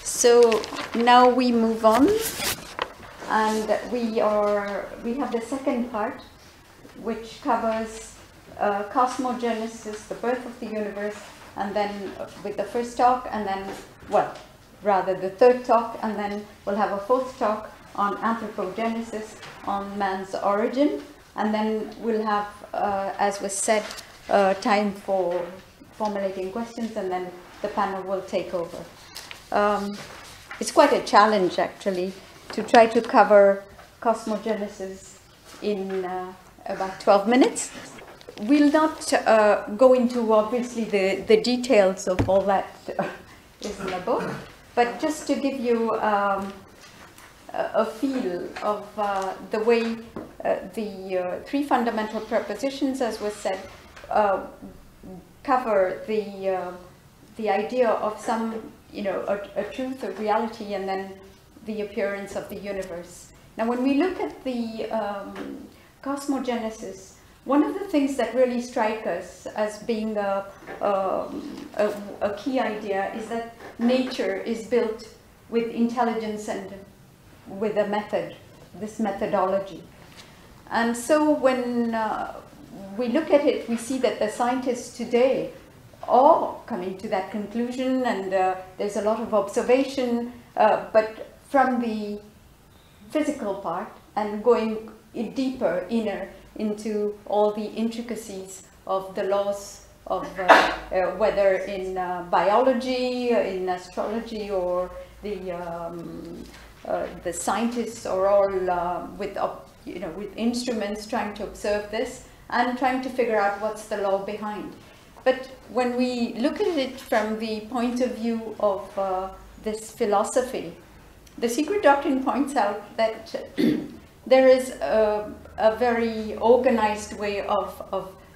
So now we move on, and we have the second part, which covers Cosmogenesis, the birth of the universe, and then with the first talk, and then, well, rather the third talk, and then we'll have a fourth talk on Anthropogenesis, on man's origin, and then we'll have, as was said, time for formulating questions, and then the panel will take over. It's quite a challenge, actually, to try to cover Cosmogenesis in about 12 minutes. We'll not go into, obviously, the details of all that is in the book, but just to give you a feel of the way the three fundamental propositions, as was said, cover the idea of some, a truth, a reality, and then the appearance of the universe. Now, when we look at the Cosmogenesis, one of the things that really strike us as being a key idea is that nature is built with intelligence and with a method, this methodology. And so when we look at it, we see that the scientists today are coming to that conclusion, and there's a lot of observation, but from the physical part and going deeper, inner, into all the intricacies of the laws of whether in biology, in astrology, or the scientists are all with instruments trying to observe this and trying to figure out what's the law behind. But when we look at it from the point of view of this philosophy, the Secret Doctrine points out that there is a very organized way of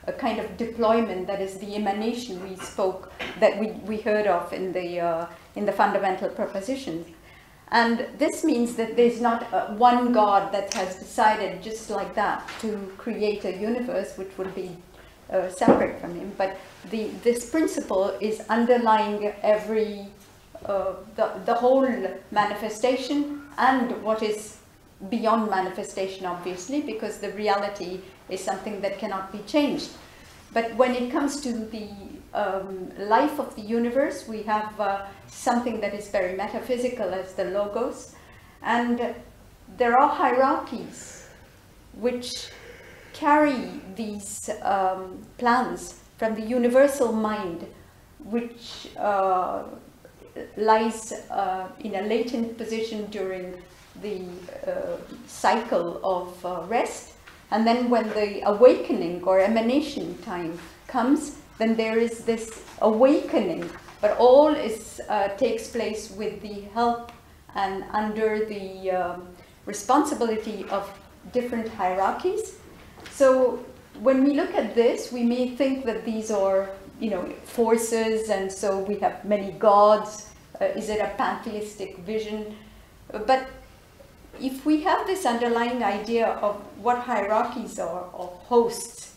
a kind of deployment, that is the emanation we spoke, that we heard of in the fundamental propositions. And this means that there's not one God that has decided just like that to create a universe which would be separate from him, but this principle is underlying every the whole manifestation and what is beyond manifestation, obviously, because the reality is something that cannot be changed. But when it comes to the life of the universe, we have something that is very metaphysical as the Logos, and there are hierarchies which carry these plans from the universal mind, which lies in a latent position during the cycle of rest, and then when the awakening or emanation time comes, then there is this awakening, but all takes place with the help and under the responsibility of different hierarchies. So when we look at this, we may think that these are, forces, and so we have many gods. Is it a pantheistic vision? But if we have this underlying idea of what hierarchies are, of hosts,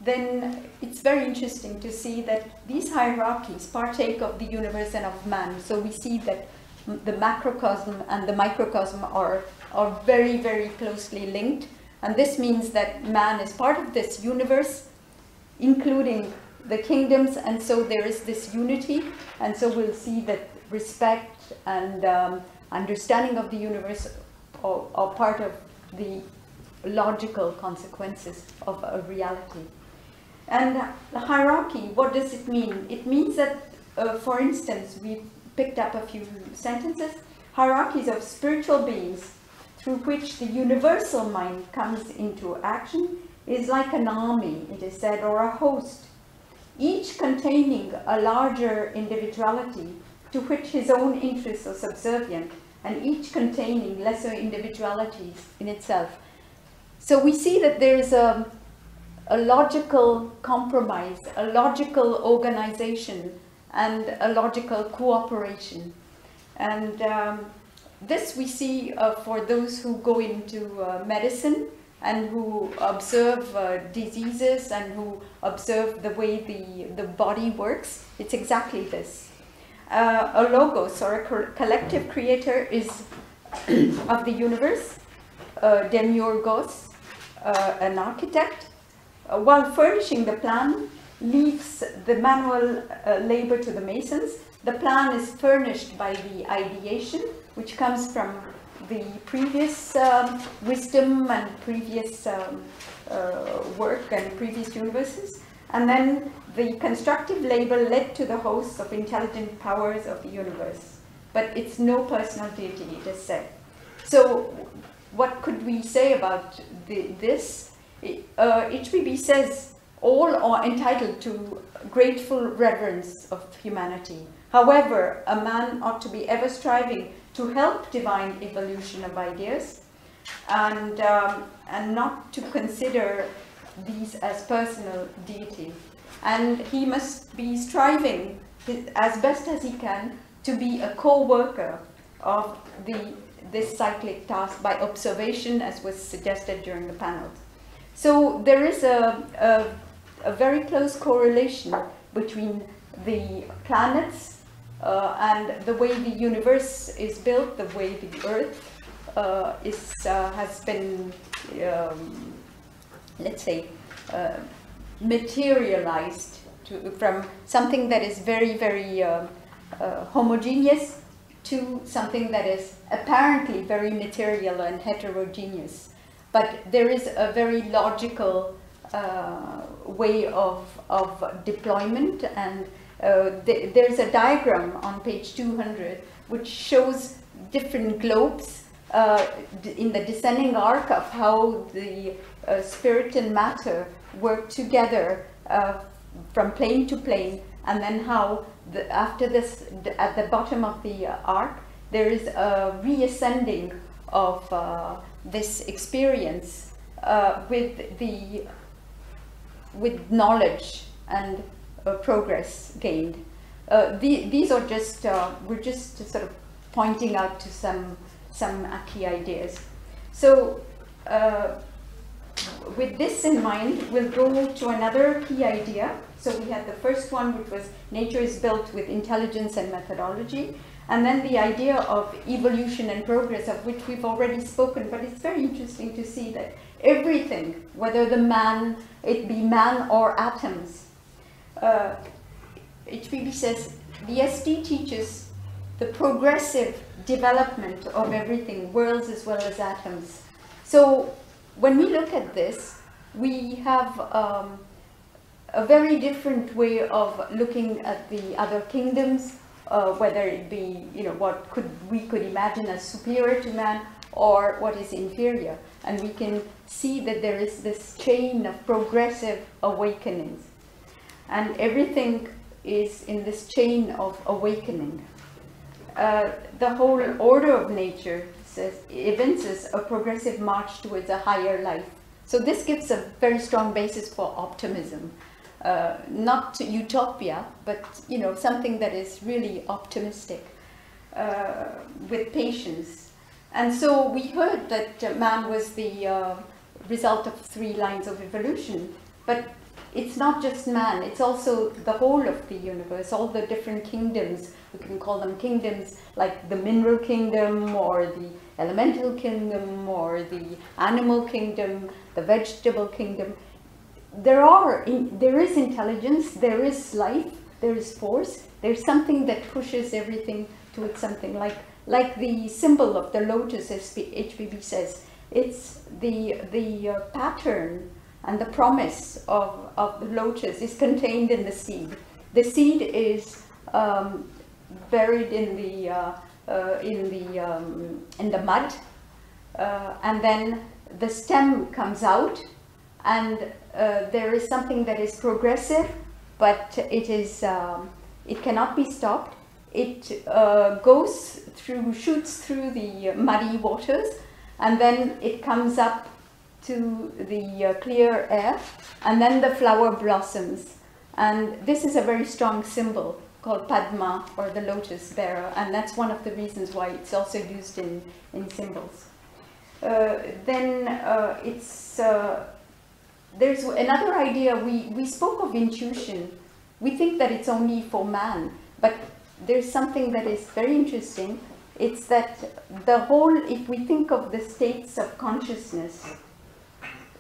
then it's very interesting to see that these hierarchies partake of the universe and of man. So we see that the macrocosm and the microcosm are very, very closely linked. And this means that man is part of this universe, including the kingdoms, and so there is this unity. And so we'll see that respect and understanding of the universe are part of the logical consequences of a reality. And the hierarchy, what does it mean? It means that, for instance, we picked up a few sentences, hierarchies of spiritual beings through which the universal mind comes into action is like an army, it is said, or a host, each containing a larger individuality to which his own interests are subservient, and each containing lesser individualities in itself. So we see that there is a logical compromise, a logical organization, and a logical cooperation. And this we see for those who go into medicine and who observe diseases and who observe the way the body works. It's exactly this. a logos or a collective creator is of the universe, demiurgos, an architect, while furnishing the plan, leaves the manual labor to the masons. The plan is furnished by the ideation, which comes from the previous wisdom and previous work and previous universes. And then the constructive labor led to the hosts of intelligent powers of the universe. But it's no personal deity, it is said. So what could we say about this? HBB says all are entitled to grateful reverence of humanity. However, a man ought to be ever striving to help divine evolution of ideas and not to consider these as personal deity. And he must be striving as best as he can to be a co-worker of this cyclic task by observation, as was suggested during the panels. So there is a very close correlation between the planets and the way the universe is built, the way the Earth has been, let's say, materialized from something that is very, very homogeneous to something that is apparently very material and heterogeneous. But there is a very logical way of deployment, and there's a diagram on page 200 which shows different globes in the descending arc of how the spirit and matter work together from plane to plane, and then how after this, at the bottom of the arc, there is a reascending of this experience with knowledge and progress gained. These are just we're just sort of pointing out to some key ideas. So with this in mind, we'll go to another key idea. So we had the first one, which was nature is built with intelligence and methodology, and then the idea of evolution and progress, of which we've already spoken. But it's very interesting to see that everything, whether it be man or atoms, HBB says the SD teaches the progressive development of everything, worlds as well as atoms. So when we look at this, we have a very different way of looking at the other kingdoms, whether it be, what we could imagine as superior to man or what is inferior. And we can see that there is this chain of progressive awakenings. And everything is in this chain of awakening. The whole order of nature evinces a progressive march towards a higher life. So this gives a very strong basis for optimism. Not utopia, but something that is really optimistic, with patience. And so we heard that man was the result of 3 lines of evolution, but it's not just man, it's also the whole of the universe, all the different kingdoms. We can call them kingdoms, like the mineral kingdom, or the elemental kingdom, or the animal kingdom, the vegetable kingdom. There is intelligence, there is life, there is force, there's something that pushes everything towards something, like the symbol of the lotus, as HBB says. It's the pattern and the promise of the lotus is contained in the seed. The seed is buried in the mud, and then the stem comes out, and there is something that is progressive, but it cannot be stopped. It shoots through the muddy waters, and then it comes up to the clear air, and then the flower blossoms. And this is a very strong symbol called Padma, or the lotus bearer, and that's one of the reasons why it's also used in symbols. There's another idea. We spoke of intuition. We think that it's only for man, but there's something that is very interesting. It's that the whole, if we think of the states of consciousness,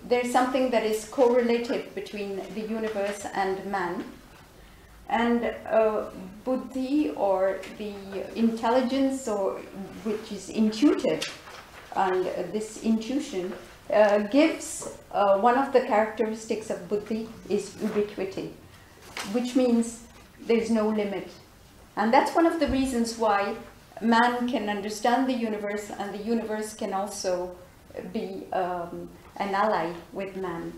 there's something that is correlative between the universe and man. And buddhi, or the intelligence, or which is intuitive, and this intuition gives one of the characteristics of buddhi is ubiquity, which means there's no limit. And that's one of the reasons why man can understand the universe, and the universe can also be an ally with man.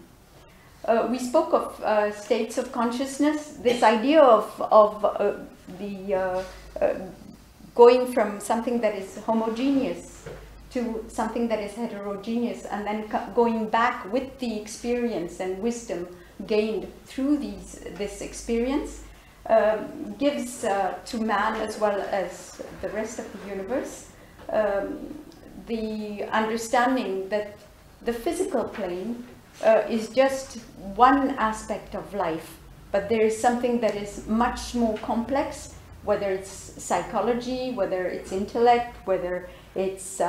We spoke of states of consciousness, this idea of going from something that is homogeneous to something that is heterogeneous, and then going back with the experience and wisdom gained through this experience, gives to man, as well as the rest of the universe, the understanding that the physical plane is just one aspect of life, but there is something that is much more complex, whether it's psychology, whether it's intellect, whether it's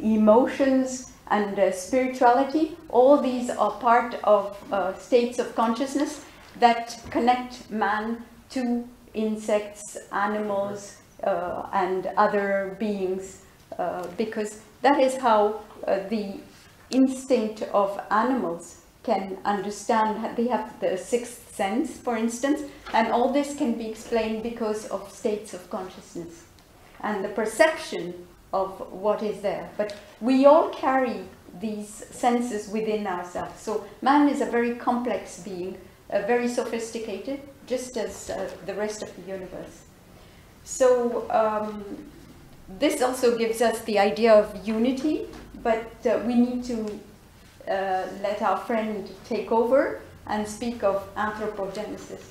emotions and spirituality. All these are part of states of consciousness that connect man to insects, animals, and other beings, because that is how the instinct of animals can understand. They have the sixth sense, for instance, and all this can be explained because of states of consciousness and the perception of what is there. But we all carry these senses within ourselves. So man is a very complex being, very sophisticated, just as the rest of the universe. So this also gives us the idea of unity, but we need to let our friend take over and speak of Anthropogenesis.